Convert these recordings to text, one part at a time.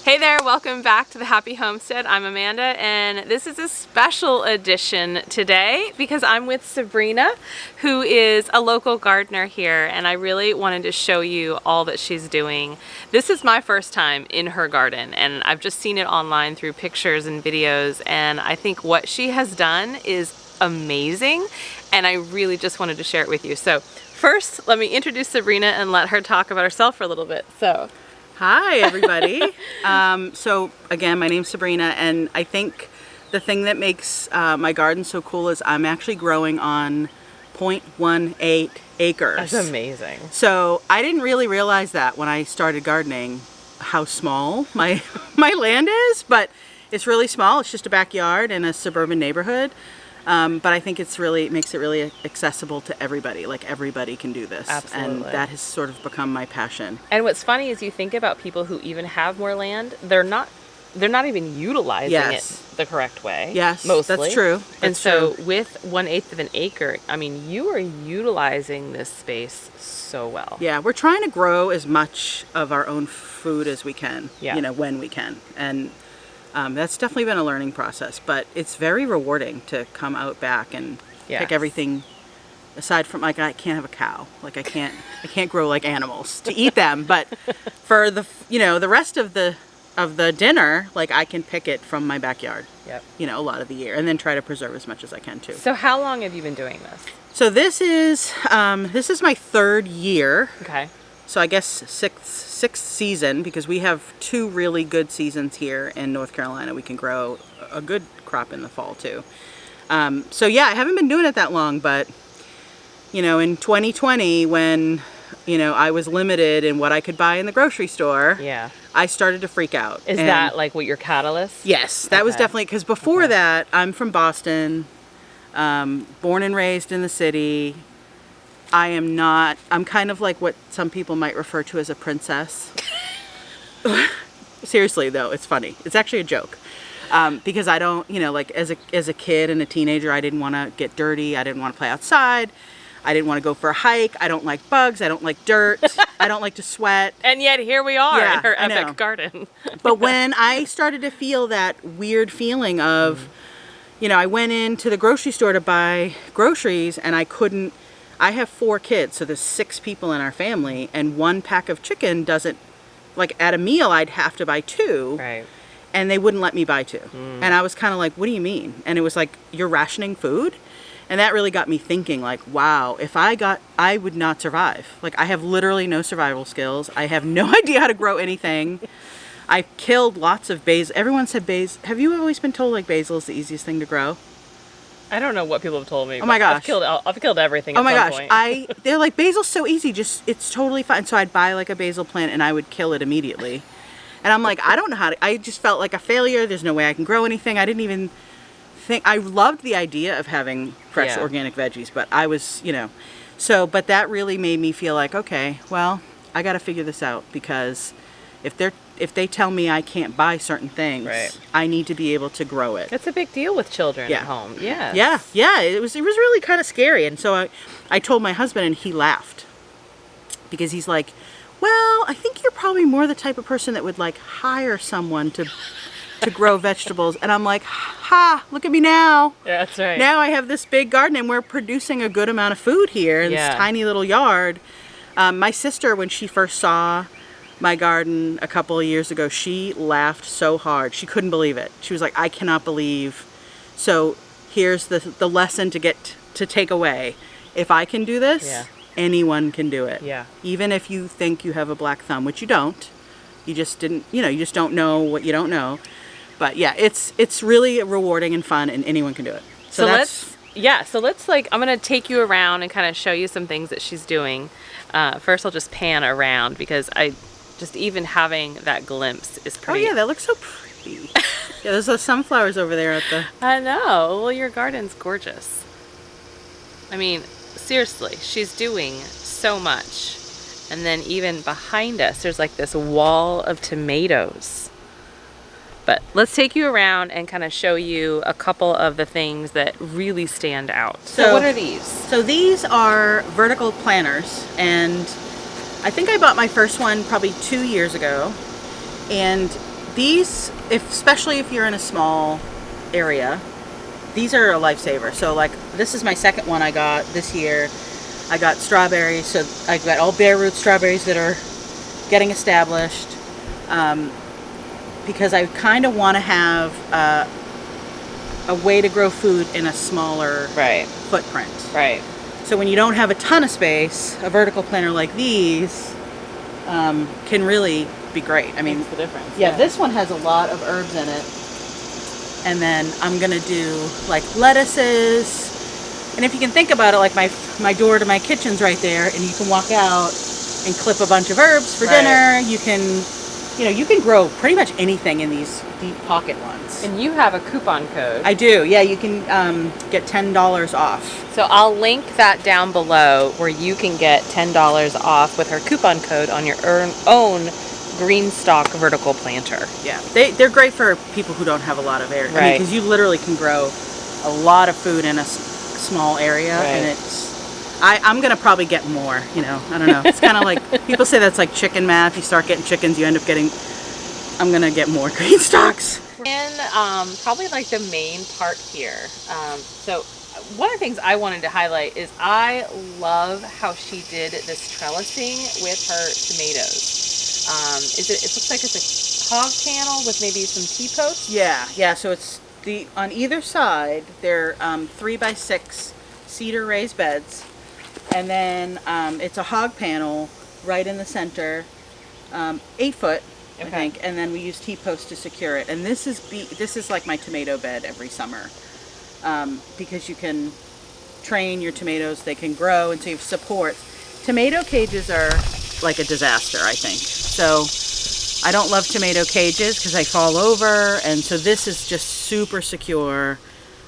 Hey there, welcome back to the Happy Homestead. I'm Amanda, and this is a special edition today because I'm with Sabrina, who is a local gardener here, and I really wanted to show you all that she's doing. This is my first time in her garden, and I've just seen it online through pictures and videos, and I think what she has done is amazing, and I really just wanted to share it with you. So first, let me introduce Sabrina and let her talk about herself for a little bit. Hi, everybody. So again, my name's Sabrina, and I think the thing that makes my garden so cool is I'm actually growing on 0.18 acres. That's amazing. So I didn't really realize that when I started gardening, how small my land is, but it's really small. It's just a backyard in a suburban neighborhood. But I think it makes it really accessible to everybody. Like everybody can do this. Absolutely. And that has sort of become my passion. And what's funny is you think about people who even have more land, they're not even utilizing it the correct way. Yes, mostly. that's true. And so with 1/8 of an acre, I mean, you are utilizing this space so well. Yeah, we're trying to grow as much of our own food as we can, Yeah. you know, when we can. And that's definitely been a learning process, but it's very rewarding to come out back and pick everything aside from, like, I can't have a cow. Like I can't grow like animals to eat them, but for the rest of the dinner, like I can pick it from my backyard. Yep. You know, a lot of the year, and then try to preserve as much as I can too. So how long have you been doing this? So this is my third year. Okay. So I guess sixth season, because we have 2 really good seasons here in North Carolina. We can grow a good crop in the fall too. So yeah, I haven't been doing it that long, but you know, in 2020 when, you know, I was limited in what I could buy in the grocery store, Yeah. I started to freak out. Is that like what your catalyst? Yes, that was definitely, because before that, I'm from Boston, born and raised in the city. I'm kind of like what some people might refer to as a princess. Seriously though, it's funny. It's actually a joke. Because I don't, you know, like as a kid and a teenager, I didn't want to get dirty. I didn't want to play outside. I didn't want to go for a hike. I don't like bugs. I don't like dirt. I don't like to sweat. And yet here we are in her I know. epic garden. But when I started to feel that weird feeling of, you know, I went into the grocery store to buy groceries and I have 4 kids, so there's 6 people in our family, and 1 pack of chicken doesn't, like at a meal I'd have to buy 2. Right. And they wouldn't let me buy 2. And I was kind of like, what do you mean? And it was like, you're rationing food? And that really got me thinking, like, wow, I would not survive. Like, I have literally no survival skills. I have no idea how to grow anything. I killed lots of basil. Everyone said basil. Have you always been told, like, basil is the easiest thing to grow? I don't know what people have told me. Oh my gosh. I've killed everything at some point. Oh my gosh. They're like, basil's so easy. It's totally fine. So I'd buy like a basil plant and I would kill it immediately. And I'm like, I don't know how to, I just felt like a failure. There's no way I can grow anything. I didn't even think, I loved the idea of having fresh organic veggies, but I was, you know, but that really made me feel like, okay, well, I got to figure this out, because if they tell me I can't buy certain things, I need to be able to grow it. It's a big deal with children at home. Yes. Yeah. It was really kind of scary. And so I told my husband, and he laughed, because he's like, well, I think you're probably more the type of person that would like hire someone to grow vegetables. And I'm like, ha, look at me now. Yeah, that's right. Now I have this big garden and we're producing a good amount of food here in this tiny little yard. My sister, when she first saw my garden a couple of years ago, she laughed so hard. She couldn't believe it. She was like, I cannot believe. So here's the lesson to take away. If I can do this, anyone can do it. Yeah. Even if you think you have a black thumb, which you don't. You just didn't, you know, you just don't know what you don't know. But yeah, it's really rewarding and fun, and anyone can do it. So let's I'm going to take you around and kind of show you some things that she's doing. First, I'll just pan around, because just even having that glimpse is pretty. Oh yeah, that looks so pretty. Yeah, there's those sunflowers over there at the. I know. Well, your garden's gorgeous. I mean, seriously, she's doing so much. And then even behind us, there's like this wall of tomatoes. But let's take you around and kind of show you a couple of the things that really stand out. So what are these? So these are vertical planters, and I think I bought my first one probably 2 years ago. And these, especially if you're in a small area, these are a lifesaver. So like this is my second one I got this year. I got strawberries, so I got all bare root strawberries that are getting established, because I kind of want to have a way to grow food in a smaller footprint. Right. So when you don't have a ton of space, a vertical planter like these can really be great. I mean, makes the difference. Yeah, this one has a lot of herbs in it. And then I'm gonna do like lettuces. And if you can think about it, like my door to my kitchen's right there, and you can walk out and clip a bunch of herbs for dinner. You can grow pretty much anything in these deep pocket ones. And you have a coupon code. I do, yeah. You can get $10 off. So I'll link that down below where you can get $10 off with her coupon code on your own GreenStalk Vertical Planter. Yeah, they're great for people who don't have a lot of area. Right. Because you literally can grow a lot of food in a small area, and I'm gonna probably get more. I don't know. It's kind of like people say that's like chicken math. You start getting chickens, you end up getting. I'm gonna get more green stalks. And probably like the main part here. So one of the things I wanted to highlight is I love how she did this trellising with her tomatoes. It looks like it's a hog panel with maybe some T-posts? Yeah. So it's on either side, they're 3x6 cedar raised beds. And then it's a hog panel right in the center, 8 foot, I think. And then we use T-posts to secure it. And this is like my tomato bed every summer, because you can train your tomatoes, they can grow, and so you have support. Tomato cages are like a disaster, I think. So I don't love tomato cages because I fall over, and so this is just super secure.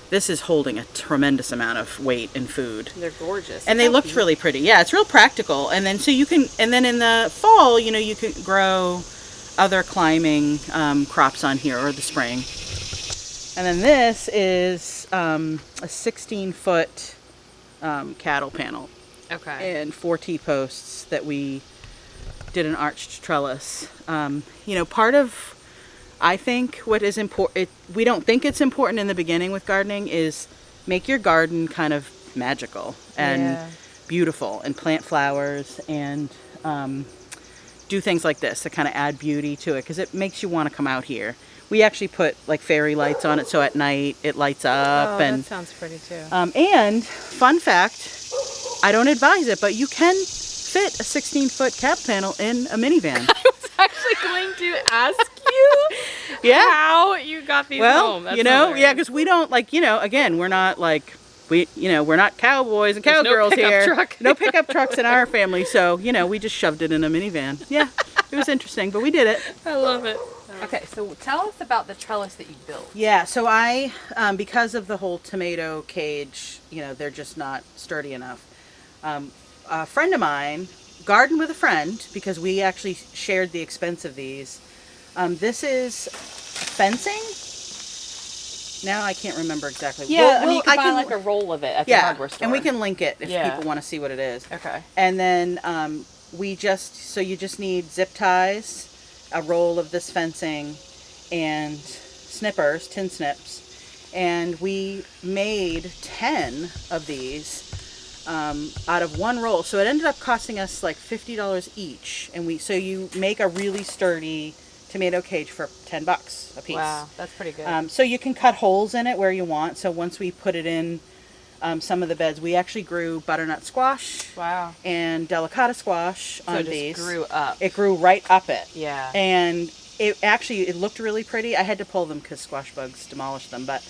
This is holding a tremendous amount of weight and food. They're gorgeous. And they looked really pretty. Yeah, it's real practical. And then in the fall, you can grow other climbing crops on here, or the spring. And then this is a 16-foot cattle panel. Okay. And 4 T-posts that we did an arched trellis. Part of, I think, what is important, we don't think it's important in the beginning with gardening, is make your garden kind of magical and beautiful, and plant flowers, and do things like this to kind of add beauty to it, because it makes you want to come out here. We actually put like fairy lights on it, so at night it lights up. That sounds pretty too. And fun fact, I don't advise it, but you can fit a 16-foot cap panel in a minivan. I was actually going to ask you how you got these home. That's hilarious. because we don't again, we're not like we're not cowboys and cowgirls here. Truck. No pickup trucks in our family, so we just shoved it in a minivan. Yeah, it was interesting, but we did it. I love it. Okay, so tell us about the trellis that you built. Yeah, so I, because of the whole tomato cage, they're just not sturdy enough. A friend of mine, gardened with a friend, because we actually shared the expense of these. This is fencing. Now I can't remember exactly. Yeah, you can buy like a roll of it at the hardware store. And we can link it if people want to see what it is. Okay. And then you just need zip ties, a roll of this fencing, and snippers, tin snips. And we made 10 of these out of one roll. So it ended up costing us like $50 each. And so you make a really sturdy tomato cage for $10 a piece. Wow, that's pretty good. So you can cut holes in it where you want. So once we put it in some of the beds, we actually grew butternut squash. Wow. And delicata squash on these. So it just grew up. It grew right up it. Yeah. And it looked really pretty. I had to pull them because squash bugs demolished them, but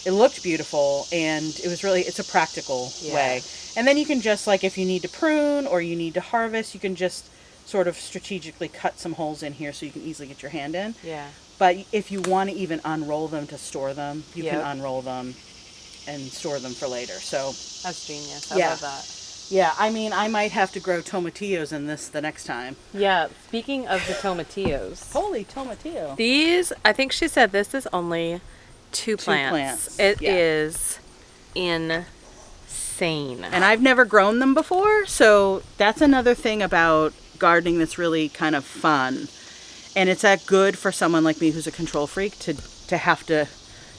it looked beautiful, and it's a practical way. And then you can just, like, if you need to prune or you need to harvest, you can just sort of strategically cut some holes in here so you can easily get your hand in. Yeah. But if you want to even unroll them to store them, you can unroll them and store them for later. So that's genius. I love that. Yeah, I mean, I might have to grow tomatillos in this the next time. Yeah, speaking of the tomatillos. Holy tomatillo. These, I think she said this is only two plants. It is insane. And I've never grown them before, so that's another thing about gardening that's really kind of fun. And it's that good for someone like me who's a control freak to have to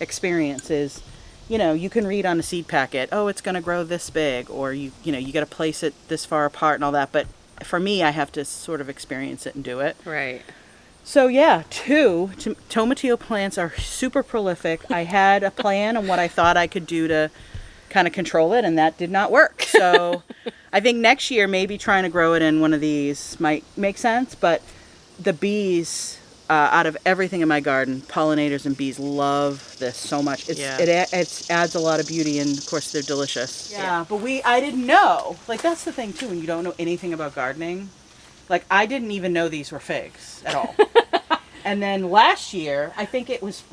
experience is, you know, you can read on a seed packet, oh, it's going to grow this big, or you got to place it this far apart and all that. But for me, I have to sort of experience it and do it. Right. So yeah, tomatillo plants are super prolific. I had a plan on what I thought I could do to kind of control it, and that did not work. So I think next year maybe trying to grow it in one of these might make sense. But the bees, out of everything in my garden, pollinators and bees love this so much. It adds a lot of beauty, and of course they're delicious. Yeah, but I didn't know. Like, that's the thing too, when you don't know anything about gardening. Like, I didn't even know these were figs at all. And then last year, I think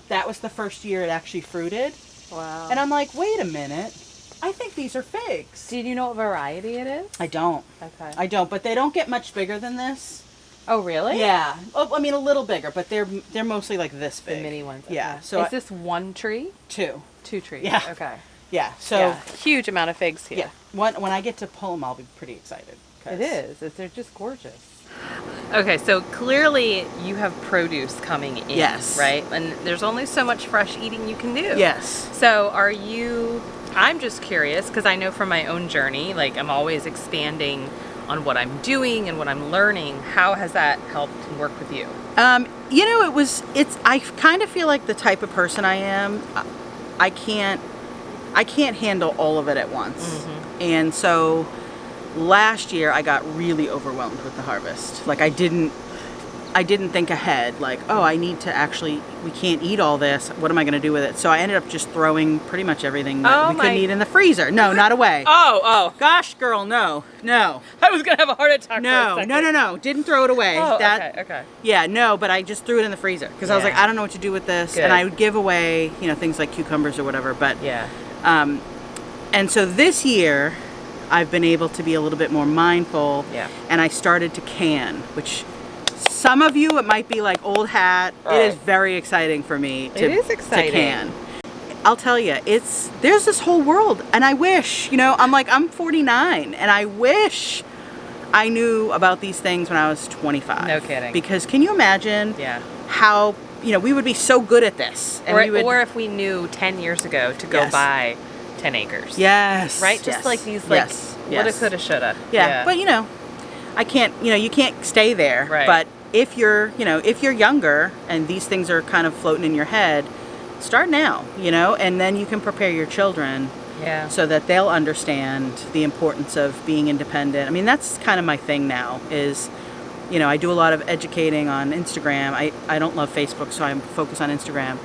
that was the first year it actually fruited. Wow. And I'm like, wait a minute. I think these are figs. Do you know what variety it is? I don't. Okay. I don't, but they don't get much bigger than this. Oh, really? Yeah. Oh, I mean, a little bigger, but they're mostly like this big. The mini ones. Okay. Yeah. So is this one tree? Two. 2 trees. Yeah. Okay. Yeah. So yeah. Huge amount of figs here. Yeah. When I get to pull them, I'll be pretty excited. It is. They're just gorgeous. Okay, so clearly you have produce coming in. Yes. Right? And there's only so much fresh eating you can do. Yes. So I'm just curious, because I know from my own journey, like, I'm always expanding on what I'm doing and what I'm learning. How has that helped work with you? You know, I kind of feel like the type of person I am, I can't handle all of it at once. Mm-hmm. And so last year I got really overwhelmed with the harvest. Like, I didn't think ahead, like, oh, we can't eat all this. What am I going to do with it? So I ended up just throwing pretty much everything that we couldn't eat in the freezer. No, not away. Oh. Gosh, girl, no. I was going to have a heart attack. No. Didn't throw it away. Oh, okay. Yeah, no, but I just threw it in the freezer because I was like, I don't know what to do with this. Good. And I would give away, things like cucumbers or whatever. But yeah. And so this year, I've been able to be a little bit more mindful. Yeah. And I started to can, which some of you, it might be like old hat. Right. It is very exciting for me to can. I'll tell you, there's this whole world, and I wish, I'm 49, and I wish I knew about these things when I was 25. No kidding. Because can you imagine how, we would be so good at this. And or if we knew 10 years ago to go buy 10 acres. Yes. Right? Just like these, woulda, coulda, shoulda. Yeah. But, I can't, you can't stay there. Right. But if you're younger and these things are kind of floating in your head, start now, and then you can prepare your children so that they'll understand the importance of being independent. I mean, that's kind of my thing now is, I do a lot of educating on Instagram. I don't love Facebook, so I focus on Instagram.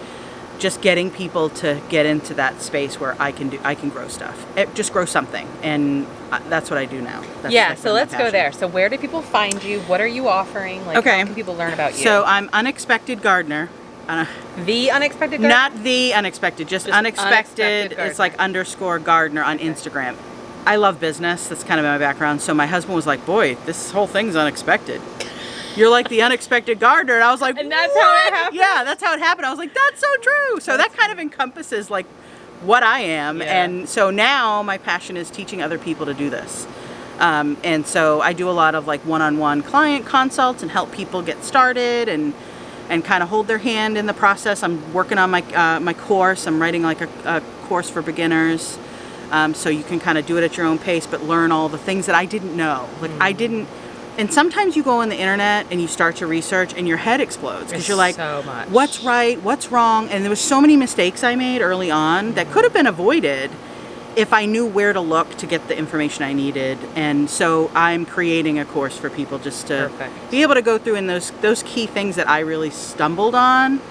Just getting people to get into that space where I can grow stuff. Just grow something. And that's what I do now. So let's go there. So where do people find you? What are you offering? How can people learn about you? So I'm Unexpected Gardener. The Unexpected Gardener? Not the Unexpected, just Unexpected. It's like _gardener on Instagram. I love business. That's kind of my background. So my husband was like, boy, this whole thing's unexpected. You're like the Unexpected Gardener. And I was like, and that's how it happened? Yeah, that's how it happened. I was like, that's so true. So that kind of encompasses like what I am. Yeah. And so now my passion is teaching other people to do this. And so I do a lot of like one-on-one client consults and help people get started and kind of hold their hand in the process. I'm working on my course. I'm writing like a course for beginners. So you can kind of do it at your own pace, but learn all the things that I didn't know. Like and sometimes you go on the internet and you start to research and your head explodes because you're like, so much. What's right? What's wrong? And there was so many mistakes I made early on that could have been avoided if I knew where to look to get the information I needed. And so I'm creating a course for people just to be able to go through and those key things that I really stumbled on.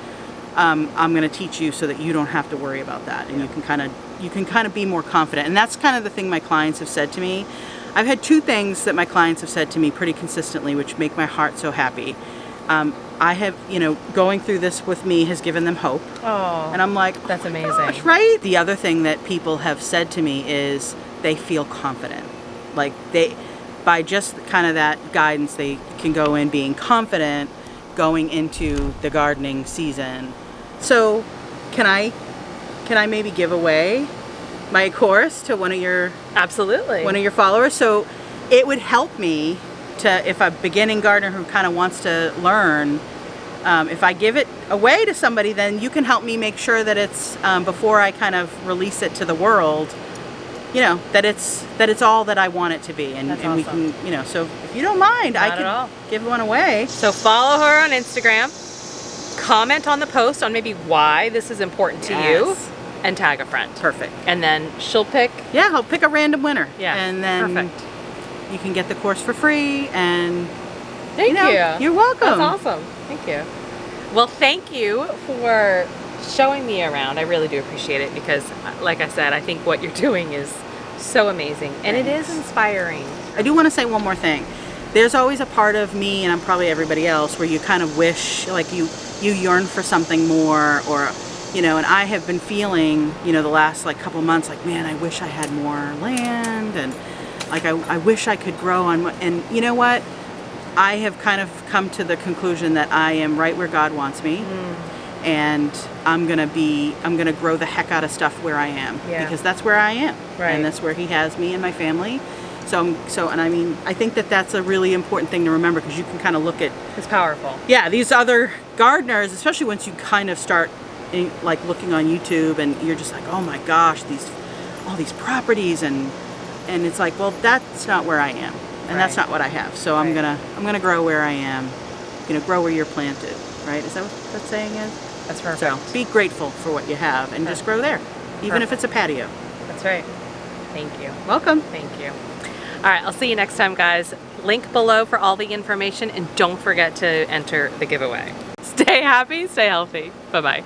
I'm going to teach you so that you don't have to worry about that, and you can kind of be more confident. And that's kind of the thing my clients have said to me. I've had 2 things that my clients have said to me pretty consistently, which make my heart so happy. I have, going through this with me has given them hope. Oh, and I'm like, that's amazing. Gosh, right? The other thing that people have said to me is they feel confident. Like by just kind of that guidance, they can go in being confident going into the gardening season. So can I maybe give away my course to one of your followers? So it would help me to, if a beginning gardener who kind of wants to learn, if I give it away to somebody, then you can help me make sure that it's, before I kind of release it to the world, you know, that it's all that I want it to be. And, That's and we awesome. can, you know, so if you don't mind, I Not at all. could give one away. So follow her on Instagram, comment on the post on maybe why this is important to you, Yes. and tag a friend. Perfect. And then she'll pick. Yeah, I'll pick a random winner. Yeah, And then perfect. you can get the course for free, and Thank you know, you. you're welcome. That's awesome. Thank you. Well, thank you for showing me around. I really do appreciate it because, like I said, I think what you're doing is so amazing, and it is inspiring. I do want to say one more thing. There's always a part of me, and I'm probably everybody else, where you kind of wish, like you yearn for something more, or, you know, and I have been feeling, you know, the last like couple months, like, man, I wish I had more land, and like I wish I could grow on, and you know what? I have kind of come to the conclusion that I am right where God wants me. And I'm gonna grow the heck out of stuff where I am, because that's where I am, Right. and that's where He has me and my family. And I mean, I think that that's a really important thing to remember, because you can kind of look at, It's powerful. yeah, these other gardeners, especially once you kind of start like looking on YouTube, and you're just like, oh my gosh, all these properties, and it's like, well, that's not where I am, and that's Right. not what I have. So Right. I'm gonna grow where I am, you know, grow where you're planted, right? Is that what that saying is? That's perfect. So be grateful for what you have, and just grow there, even if it's a patio. That's right. Thank you. Welcome. Thank you. All right, I'll see you next time, guys. Link below for all the information, and don't forget to enter the giveaway. Stay happy, stay healthy. Bye-bye.